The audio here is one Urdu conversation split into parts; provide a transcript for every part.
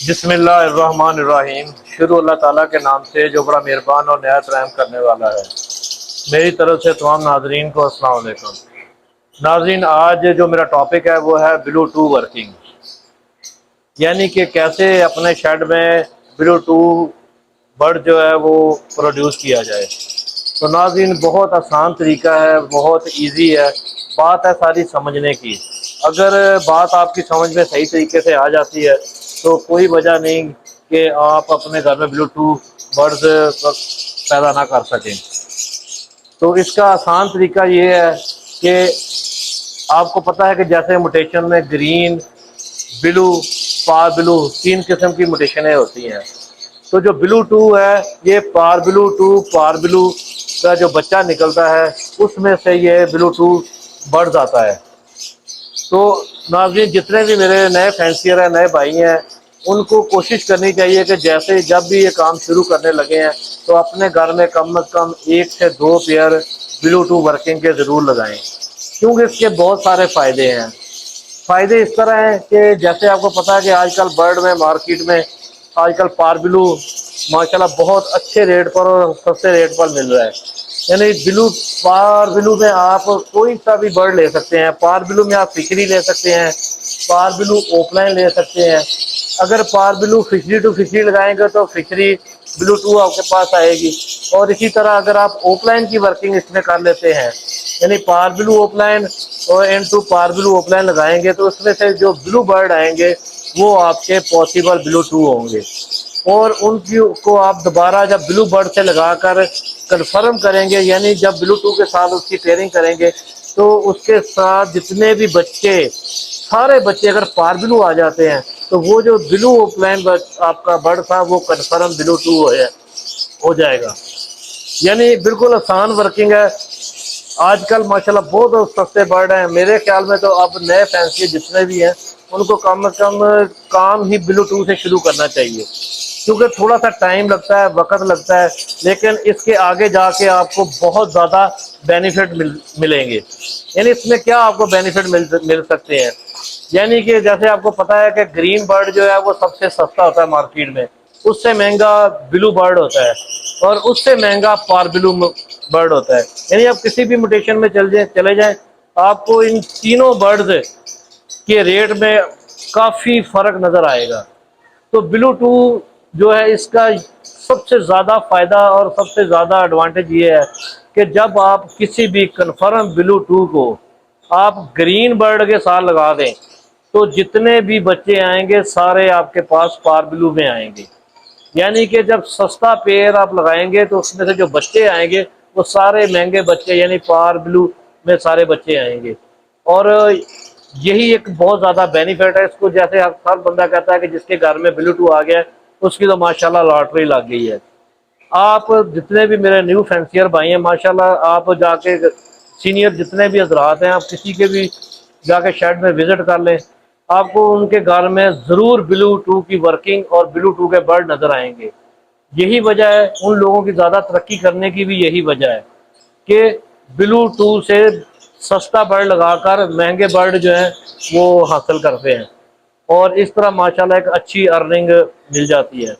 بسم اللہ الرحمن الرحیم۔ شروع اللہ تعالیٰ کے نام سے جو بڑا مہربان اور نہایت رحم کرنے والا ہے۔ میری طرف سے تمام ناظرین کو السلام علیکم۔ ناظرین، آج جو میرا ٹاپک ہے وہ ہے بلوٹو ورکنگ، یعنی کہ کیسے اپنے شیڈ میں بلوٹو برڈ جو ہے وہ پروڈیوس کیا جائے۔ تو ناظرین، بہت آسان طریقہ ہے، بہت ایزی ہے، بات ہے ساری سمجھنے کی۔ اگر بات آپ کی سمجھ میں صحیح طریقے سے آ جاتی ہے تو کوئی وجہ نہیں کہ آپ اپنے گھر میں بلوٹو برڈز پیدا نہ کر سکیں۔ تو اس کا آسان طریقہ یہ ہے کہ آپ کو پتہ ہے کہ جیسے موٹیشن میں گرین، بلو، پار بلو، تین قسم کی موٹیشنیں ہوتی ہیں۔ تو جو بلو ٹو ہے، یہ پار بلو کا جو بچہ نکلتا ہے اس میں سے یہ بلو ٹو برڈز آتا ہے۔ تو ناظرین، جتنے بھی میرے نئے فینسیئر ہیں، نئے بھائی ہیں، ان کو کوشش کرنی چاہیے کہ جیسے جب بھی یہ کام شروع کرنے لگے ہیں تو اپنے گھر میں کم از کم 1 سے 2 پیئر بلو ٹو ورکنگ کے ضرور لگائیں، کیونکہ اس کے بہت سارے فائدے ہیں۔ فائدے اس طرح ہیں کہ جیسے آپ کو پتا ہے کہ آج کل برڈ میں مارکیٹ میں آج کل پار بلو ماشاءاللہ بہت اچھے ریٹ پر اور سستے ریٹ پر مل رہا ہے۔ یعنی پار بلو میں آپ کوئی سا بھی برڈ لے سکتے ہیں۔ پار بلو میں آپ فشری لے سکتے ہیں، پار بلو اوپ لائن لے سکتے ہیں۔ اگر پار بلو فشری ٹو فشری لگائیں گے تو فشری بلو ٹو آپ کے پاس آئے گی، اور اسی طرح اگر آپ اوپ لائن کی ورکنگ اس میں کر لیتے ہیں، یعنی پار بلو اوپ لائن اور انٹو پار بلو اوپ لائن لگائیں گے تو اس میں سے جو بلو برڈ آئیں گے وہ آپ کے پاسبل بلو ٹو ہوں گے، اور ان کو آپ دوبارہ جب بلو برڈ سے لگا کر کنفرم کریں گے، یعنی جب بلو ٹو کے ساتھ اس کی پیئرنگ کریں گے تو اس کے ساتھ جتنے بھی بچے، سارے بچے اگر پار بلو آ جاتے ہیں تو وہ جو بلو اوپ لائن آپ کا برڈ تھا وہ کنفرم بلو ٹو ہو جائے گا۔ یعنی بالکل آسان ورکنگ ہے۔ آج کل ماشاءاللہ بہت سستے برڈ ہیں۔ میرے خیال میں تو اب نئے فینسی جتنے بھی ہیں ان کو کم از کم کام ہی بلو ٹو سے شروع کرنا چاہیے، کیونکہ تھوڑا سا ٹائم لگتا ہے، وقت لگتا ہے، لیکن اس کے آگے جا کے آپ کو بہت زیادہ بینیفٹ ملیں گے۔ یعنی اس میں کیا آپ کو بینیفٹ مل سکتے ہیں، یعنی کہ جیسے آپ کو پتا ہے کہ گرین برڈ جو ہے وہ سب سے سستا ہوتا ہے مارکیٹ میں، اس سے مہنگا بلو برڈ ہوتا ہے، اور اس سے مہنگا پار بلو برڈ ہوتا ہے۔ یعنی آپ کسی بھی موٹیشن میں چلے جائیں، آپ کو ان تینوں برڈز کے ریٹ میں کافی فرق نظر آئے گا۔ تو بلو ٹو جو ہے اس کا سب سے زیادہ فائدہ اور سب سے زیادہ ایڈوانٹیج یہ ہے کہ جب آپ کسی بھی کنفرم بلو ٹو کو آپ گرین برڈ کے ساتھ لگا دیں تو جتنے بھی بچے آئیں گے سارے آپ کے پاس پار بلو میں آئیں گے۔ یعنی کہ جب سستا پیئر آپ لگائیں گے تو اس میں سے جو بچے آئیں گے وہ سارے مہنگے بچے، یعنی پار بلو میں سارے بچے آئیں گے، اور یہی ایک بہت زیادہ بینیفٹ ہے اس کو۔ جیسے ہر بندہ کہتا ہے کہ جس کے گھر میں بلو ٹو آ گیا ہے اس کی تو ماشاءاللہ لاٹری لگ گئی ہے۔ آپ جتنے بھی میرے نیو فینسیئر بھائی ہیں، ماشاءاللہ آپ جا کے سینئر جتنے بھی حضرات ہیں، آپ کسی کے بھی جا کے شیڈ میں وزٹ کر لیں، آپ کو ان کے گھر میں ضرور بلو ٹو کی ورکنگ اور بلو ٹو کے برڈ نظر آئیں گے۔ یہی وجہ ہے ان لوگوں کی زیادہ ترقی کرنے کی بھی، یہی وجہ ہے کہ بلو ٹو سے سستا برڈ لگا کر مہنگے برڈ جو ہیں وہ حاصل کرتے ہیں، اور اس طرح ماشاءاللہ ایک اچھی ارننگ مل جاتی ہے۔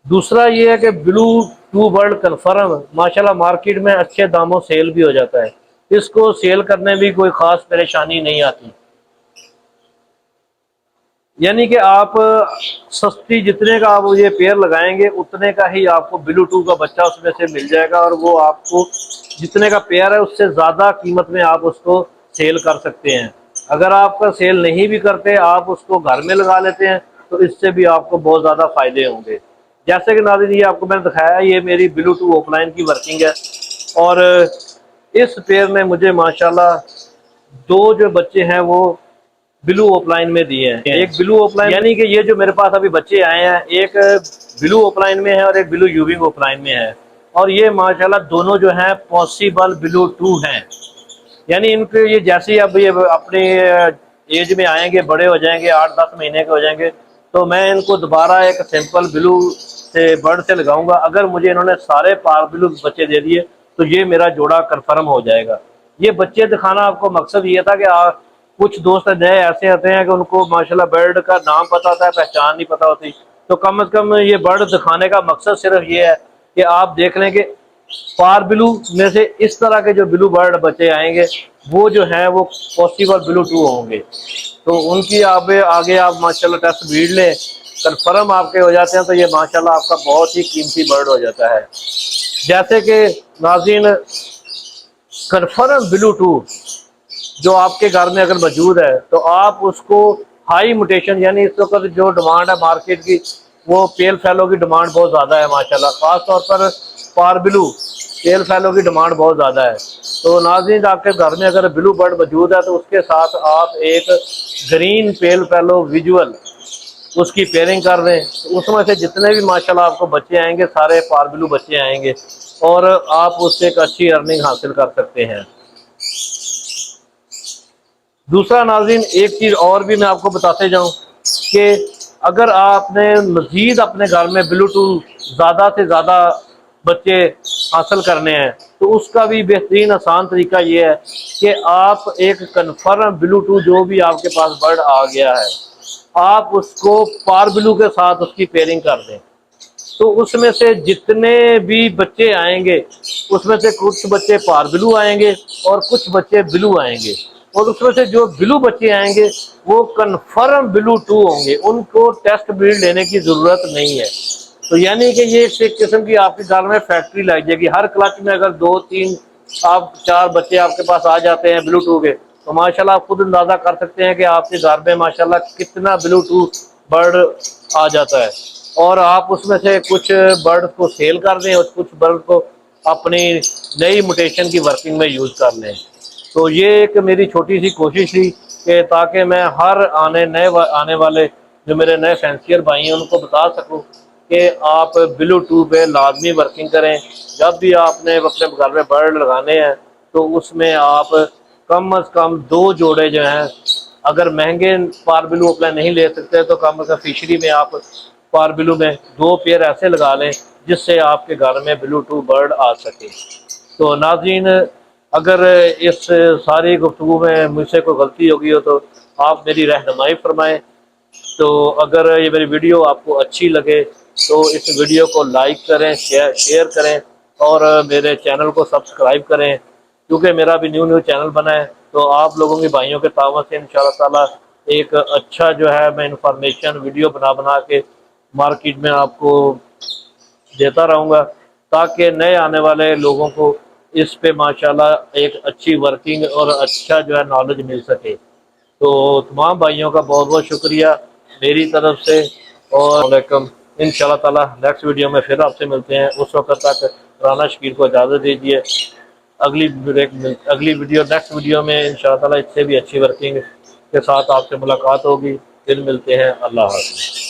دوسرا یہ ہے کہ بلو ٹو برڈ کنفرم ماشاءاللہ مارکیٹ میں اچھے داموں سیل بھی ہو جاتا ہے، اس کو سیل کرنے بھی کوئی خاص پریشانی نہیں آتی۔ یعنی کہ آپ سستی جتنے کا آپ یہ پیئر لگائیں گے اتنے کا ہی آپ کو بلو ٹو کا بچہ اس میں سے مل جائے گا، اور وہ آپ کو جتنے کا پیئر ہے اس سے زیادہ قیمت میں آپ اس کو سیل کر سکتے ہیں۔ اگر آپ کا سیل نہیں بھی کرتے، آپ اس کو گھر میں لگا لیتے ہیں تو اس سے بھی آپ کو بہت زیادہ فائدے ہوں گے۔ جیسے کہ ناظرین، یہ آپ کو میں نے دکھایا ہے، یہ میری بلو ٹو اوپ لائن کی ورکنگ ہے، اور اس پیئر میں مجھے ماشاءاللہ 2 جو بچے ہیں وہ بلو اوپ لائن میں دیے ہیں۔ ایک بلو اوپ لائن، یعنی کہ یہ جو میرے پاس ابھی بچے آئے ہیں، ایک بلو اوپ لائن میں ہے اور ایک بلو یوونگ اوپ لائن میں ہے، اور یہ ماشاءاللہ دونوں جو ہیں پاسبل بلو ٹو ہیں۔ یعنی ان کے یہ جیسے ہی اب یہ اپنی ایج میں آئیں گے، بڑے ہو جائیں گے، 8-10 مہینے کے ہو جائیں گے، تو میں ان کو دوبارہ ایک سمپل بلو سے برڈ سے لگاؤں گا۔ اگر مجھے انہوں نے سارے پار بلو بچے دے دیے تو یہ میرا جوڑا کنفرم ہو جائے گا۔ یہ بچے دکھانا آپ کو مقصد یہ تھا کہ کچھ دوست نئے ایسے آتے ہیں کہ ان کو ماشاءاللہ برڈ کا نام پتہ ہوتا ہے، پہچان نہیں پتہ ہوتی، تو کم از کم یہ برڈ دکھانے کا مقصد صرف یہ ہے کہ آپ دیکھ لیں کہ پار بلو میں سے اس طرح کے جو بلو برڈ بچے آئیں گے وہ جو ہیں وہ پاسبل بلو 2 ہوں گے، تو ان کی آپ آگے آپ ماشاءاللہ ٹیسٹ بھیڑ لیں، کنفرم آپ کے ہو جاتے ہیں تو یہ ماشاءاللہ آپ کا بہت ہی قیمتی برڈ ہو جاتا ہے۔ جیسے کہ ناظرین کنفرم بلو 2 جو آپ کے گھر میں اگر موجود ہے تو آپ اس کو ہائی موٹیشن، یعنی اس وقت جو ڈیمانڈ ہے مارکیٹ کی وہ پیل فیلو کی ڈیمانڈ بہت زیادہ ہے ماشاءاللہ، خاص طور پر پار بلو پیل فیلو کی ڈیمانڈ بہت زیادہ ہے۔ تو ناظرین آپ کے گھر میں اگر بلو برڈ موجود ہے تو اس کے ساتھ آپ ایک گرین پیل فیلو ویژول اس کی پیئرنگ کر دیں، اس میں سے جتنے بھی ماشاءاللہ آپ کو بچے آئیں گے سارے پار بلو بچے آئیں گے اور آپ اس سے ایک اچھی ارننگ حاصل کر سکتے ہیں۔ دوسرا ناظرین ایک چیز اور بھی میں آپ کو بتاتے جاؤں کہ اگر آپ نے مزید اپنے گھر میں بلو 2 زیادہ سے زیادہ بچے حاصل کرنے ہیں تو اس کا بھی بہترین آسان طریقہ یہ ہے کہ آپ ایک کنفرم بلو 2 جو بھی آپ کے پاس برڈ آ گیا ہے آپ اس کو پار بلو کے ساتھ اس کی پیئرنگ کر دیں، تو اس میں سے جتنے بھی بچے آئیں گے اس میں سے کچھ بچے پار بلو آئیں گے اور کچھ بچے بلو آئیں گے، اور اس میں سے جو بلو بچے آئیں گے وہ کنفرم بلو 2 ہوں گے، ان کو ٹیسٹ بریڈ لینے کی ضرورت نہیں ہے۔ تو یعنی کہ یہ ایک قسم کی آپ کے گھر میں فیکٹری لائی جائے گی، ہر کلچ میں اگر 2 3 آپ 4 بچے آپ کے پاس آ جاتے ہیں بلو 2 کے تو ماشاءاللہ آپ خود اندازہ کر سکتے ہیں کہ آپ کے گھر میں ماشاءاللہ کتنا بلو 2 برڈ آ جاتا ہے، اور آپ اس میں سے کچھ برڈ کو سیل کر دیں اور کچھ برڈ کو اپنی نئی موٹیشن کی ورکنگ میں یوز کر لیں۔ تو یہ ایک میری چھوٹی سی کوشش تھی کہ تاکہ میں ہر آنے والے جو میرے نئے فینسیئر بھائی ہیں ان کو بتا سکوں کہ آپ بلو 2 پہ لازمی ورکنگ کریں۔ جب بھی آپ نے اپنے گھر میں برڈ لگانے ہیں تو اس میں آپ کم از کم 2 جوڑے جو ہیں، اگر مہنگے پار بلو اپنے نہیں لے سکتے تو کم از کم فشری میں آپ پار بلو میں 2 پیئر ایسے لگا لیں جس سے آپ کے گھر میں بلو 2 برڈ آ سکے۔ تو ناظرین اگر اس ساری گفتگو میں مجھ سے کوئی غلطی ہوگی ہو تو آپ میری رہنمائی فرمائیں۔ تو اگر یہ میری ویڈیو آپ کو اچھی لگے تو اس ویڈیو کو لائک کریں، شیئر کریں اور میرے چینل کو سبسکرائب کریں، کیونکہ میرا بھی نیو چینل بنا ہے تو آپ لوگوں کے بھائیوں کے تعاون سے انشاءاللہ تعالی ایک اچھا جو ہے میں انفارمیشن ویڈیو بنا کے مارکیٹ میں آپ کو دیتا رہوں گا تاکہ نئے آنے والے لوگوں کو اس پہ ماشاءاللہ ایک اچھی ورکنگ اور اچھا جو ہے نالج مل سکے۔ تو تمام بھائیوں کا بہت بہت شکریہ میری طرف سے، اور علیکم انشاءاللہ تعالی نیکسٹ ویڈیو میں پھر آپ سے ملتے ہیں، اس وقت تک رانا شکیر کو اجازت دیجیے۔ اگلی ویڈیو نیکسٹ ویڈیو میں انشاءاللہ تعالی اس سے بھی اچھی ورکنگ کے ساتھ آپ سے ملاقات ہوگی۔ پھر ملتے ہیں، اللہ حافظ۔